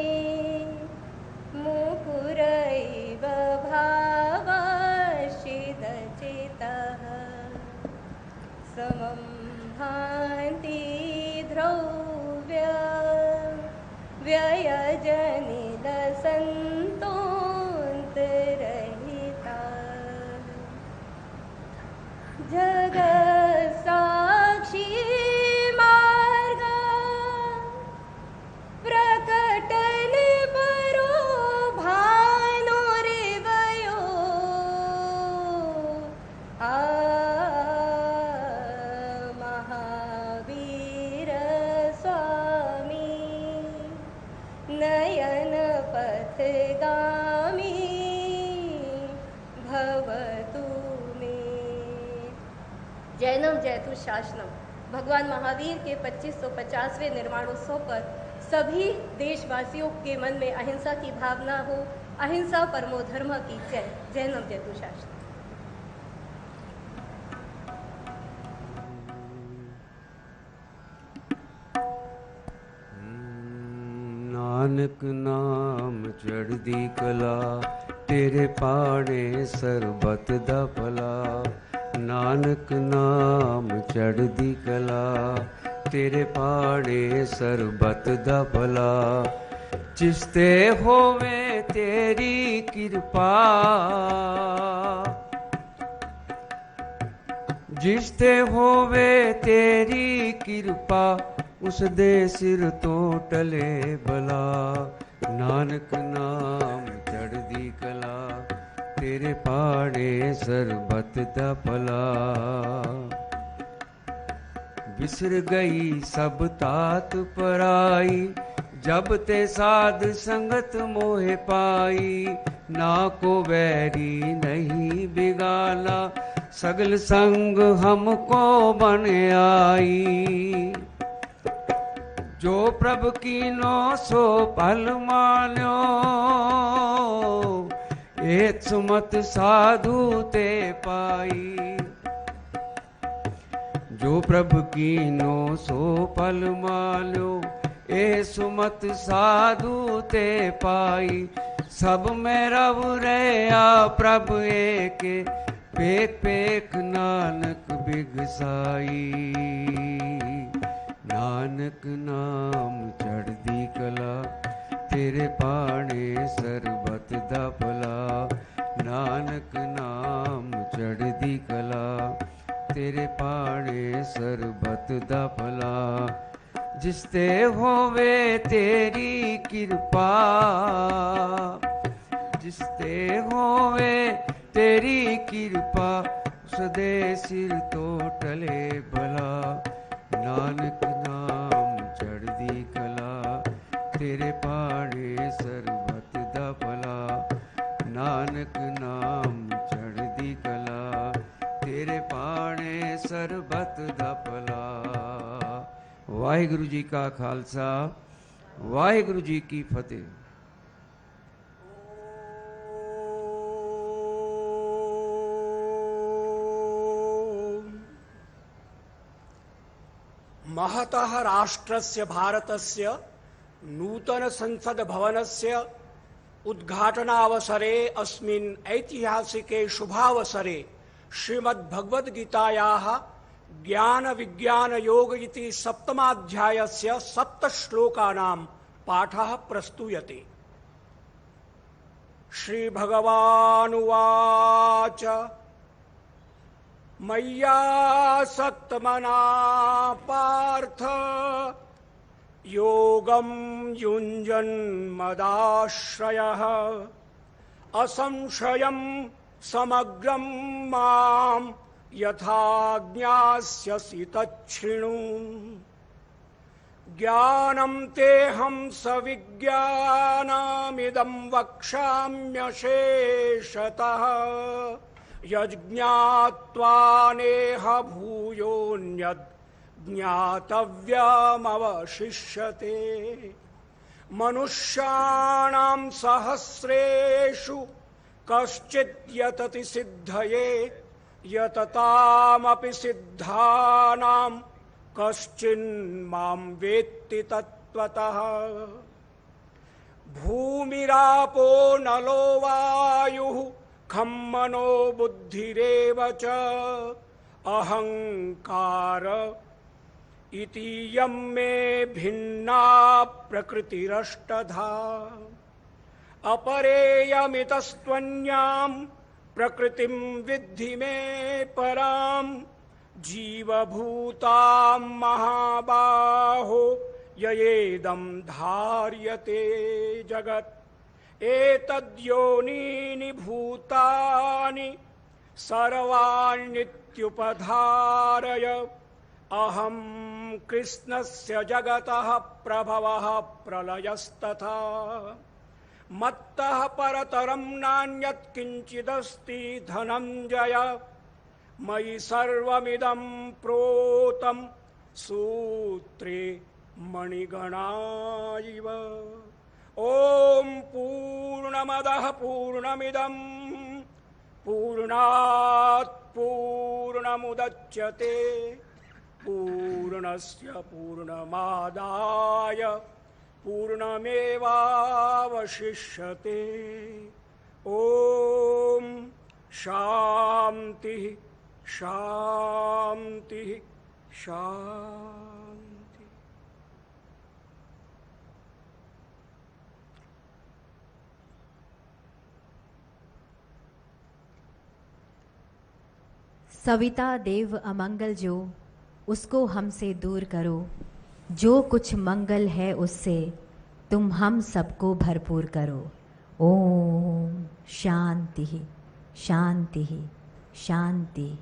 मुकुरैव भावाश्चिदचितः समं भान्ति ध्रुव्य व्ययजनिलसन्तोऽन्तरहिता जगत्साक्षी मार्ग प्रकटन परो भानुरिवयो महावीर स्वामी नयन पथगामी भवतु मे। जैनम जयतु शासनम। भगवान महावीर के 2550वें निर्वाणोत्सव पर सभी देशवासियों के मन में अहिंसा की भावना हो। अहिंसा परमो धर्म की जय। जैनम जयतु शासनम। नानक नाम चढ़दी कला तेरे पाड़े सरबत दा भला। नानक नाम चढ़दी कला तेरे पाड़े सरबत दा भला। जिसते होवे तेरी कृपा जिसते होवे तेरी कृपा उस दे सिर तो टले भला। नानक नाम चढ़दी कला तेरे पाड़े सरबत दा भला। बिसर गई सब तात पराई जब ते साध संगत मोहे पाई। ना को वैरी नहीं बिगाला, सगल संग हमको बन आई। जो प्रभु कीनो सो पल मान्यो, एक सुमत साधु ते पाई। जो प्रभु कीनो सो पल मान्यो, ए सुमत साधु ते पाई। सब में रव रया प्रभु एक, पेख पेख नानक बिगसाई। नानक नाम चढ़दी कला, तेरे पाणे सरबत दा भला। नानक नाम चढ़दी कला, तेरे पाणे सरबत दा भला। जिसते होवे तेरी कृपा, जिसते होवे तेरी कृपा, उसदे सिर तो टले भला। नानक नाम चढ़दी कला, तेरे पाणे सरबत दा भला। नानक नाम चढ़दी कला, तेरे पाणे सरबत दा भला। वाहिगुरु जी का खालसा, वाहिगुरु जी की फतेह। महतः राष्ट्रस्य भारतस्य नूतन संसद भवनस्य उद्घाटनावसरे अस्मिन् ऐतिहासिके शुभावसरे श्रीमद्भगवद्गीतायाः ज्ञान विज्ञान योग इति सप्तमाध्यायस्य 7 श्लोकानां पाठः प्रस्तूयते। श्री भगवानुवाच मय्यासक्तमना पार्थ योगं युञ्जन्मदाश्रयः असंशयं समग्रं मां यथा ज्ञास्यसि तच्छृणु। ज्ञानं तेऽहं सविज्ञानमिदं वक्ष्याम्यशेषतः यज्ञात्वा नेह भूयोऽन्यद् ज्ञातव्यमवशिष्यते। मनुष्याणां सहस्रेषु कश्चिद् यतति सिद्धये यततामपि सिद्धानां कश्चिन्मां वेत्ति तत्त्वतः। भूमिरापो नलो वायुः खं मनो बुद्धिरेव च अहंकार इतीयं मे भिन्ना प्रकृतिरष्टधा। अपरेयमितस्त्वन्यां प्रकृतिं विद्धि मे परां जीवभूतां महाबाहो ययेदं धार्यते जगत्। एतद्योनीनि भूतानि सर्वाण्यत्युपधारय अहं कृष्णस्य जगतः प्रभवः प्रलयस्तथा। मत्तः परतरं नान्यत् किञ्चिदस्ति धनञ्जय मयि सर्वमिदं प्रोतं सूत्रे मणिगणा इव। ओम पूर्णमदः पूर्णमिदं पूर्णात् पूर्णमुदच्यते पूर्णस्य पूर्णमादाय पूर्णमेवावशिष्यते। ओम शांति शांति शांति। सविता देव अमंगल जो, उसको हमसे दूर करो। जो कुछ मंगल है उससे तुम हम सबको भरपूर करो। ओम शांति शांति शांति।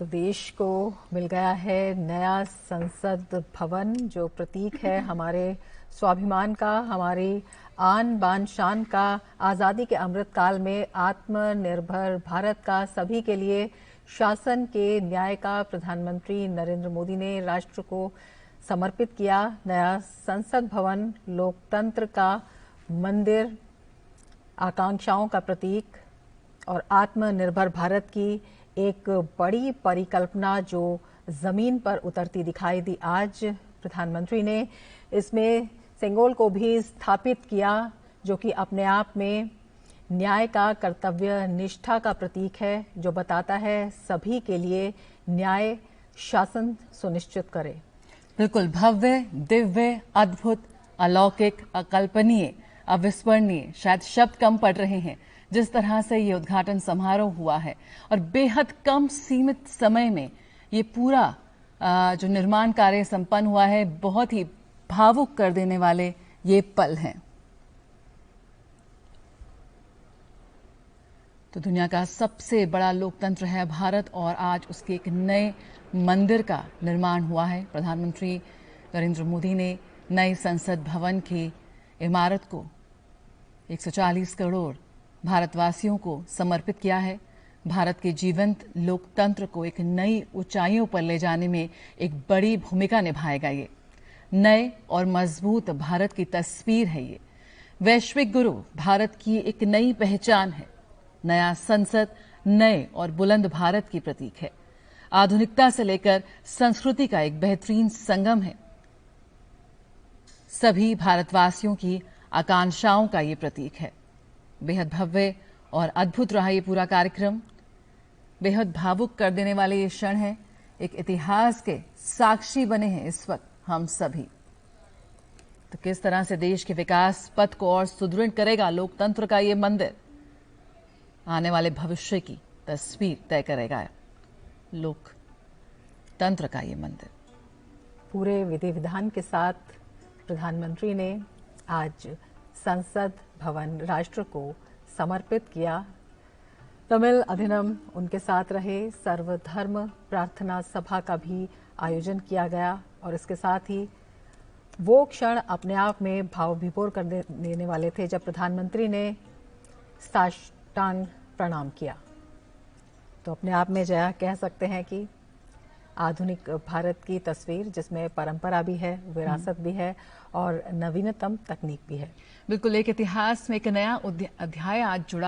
तो देश को मिल गया है नया संसद भवन, जो प्रतीक है हमारे स्वाभिमान का, हमारी आन बान शान का, आज़ादी के अमृत काल में आत्मनिर्भर भारत का, सभी के लिए शासन के न्याय का प्रधानमंत्री नरेंद्र मोदी ने राष्ट्र को समर्पित किया। नया संसद भवन लोकतंत्र का मंदिर, आकांक्षाओं का प्रतीक और आत्मनिर्भर भारत की एक बड़ी परिकल्पना जो जमीन पर उतरती दिखाई दी। आज प्रधानमंत्री ने इसमें सेंगोल को भी स्थापित किया, जो कि अपने आप में न्याय का, कर्तव्य निष्ठा का प्रतीक है, जो बताता है सभी के लिए न्याय शासन सुनिश्चित करे। बिल्कुल भव्य, दिव्य, अद्भुत, अलौकिक, अकल्पनीय, अविस्मरणीय, शायद शब्द कम पड़ रहे हैं जिस तरह से ये उद्घाटन समारोह हुआ है, और बेहद कम सीमित समय में ये पूरा जो निर्माण कार्य संपन्न हुआ है, बहुत ही भावुक कर देने वाले ये पल हैं। तो दुनिया का सबसे बड़ा लोकतंत्र है भारत, और आज उसके एक नए मंदिर का निर्माण हुआ है। प्रधानमंत्री नरेंद्र मोदी ने नए संसद भवन की इमारत को 140 करोड़ भारतवासियों को समर्पित किया है। भारत के जीवंत लोकतंत्र को एक नई ऊंचाइयों पर ले जाने में एक बड़ी भूमिका निभाएगा। ये नए और मजबूत भारत की तस्वीर है। ये वैश्विक गुरु भारत की एक नई पहचान है। नया संसद नए और बुलंद भारत की प्रतीक है। आधुनिकता से लेकर संस्कृति का एक बेहतरीन संगम है। सभी भारतवासियों की आकांक्षाओं का ये प्रतीक है। बेहद भव्य और अद्भुत रहा ये पूरा कार्यक्रम। बेहद भावुक कर देने वाले ये क्षण है। एक इतिहास के साक्षी बने हैं इस वक्त हम सभी। तो किस तरह से देश के विकास पथ को और सुदृढ़ करेगा लोकतंत्र का ये मंदिर, आने वाले भविष्य की तस्वीर तय करेगा लोकतंत्र का ये मंदिर। पूरे विधि विधान के साथ प्रधानमंत्री ने आज संसद भवन राष्ट्र को समर्पित किया। तमिल अधिनम उनके साथ रहे। सर्वधर्म प्रार्थना सभा का भी आयोजन किया गया, और इसके साथ ही वो क्षण अपने आप में भाव विभोर कर देने वाले थे जब प्रधानमंत्री ने साष्टांग प्रणाम किया। तो अपने आप में जया कह सकते हैं कि आधुनिक भारत की तस्वीर, जिसमें परंपरा भी है, विरासत भी है और नवीनतम तकनीक भी है। बिल्कुल एक इतिहास में एक नया अध्याय आज जुड़ा है।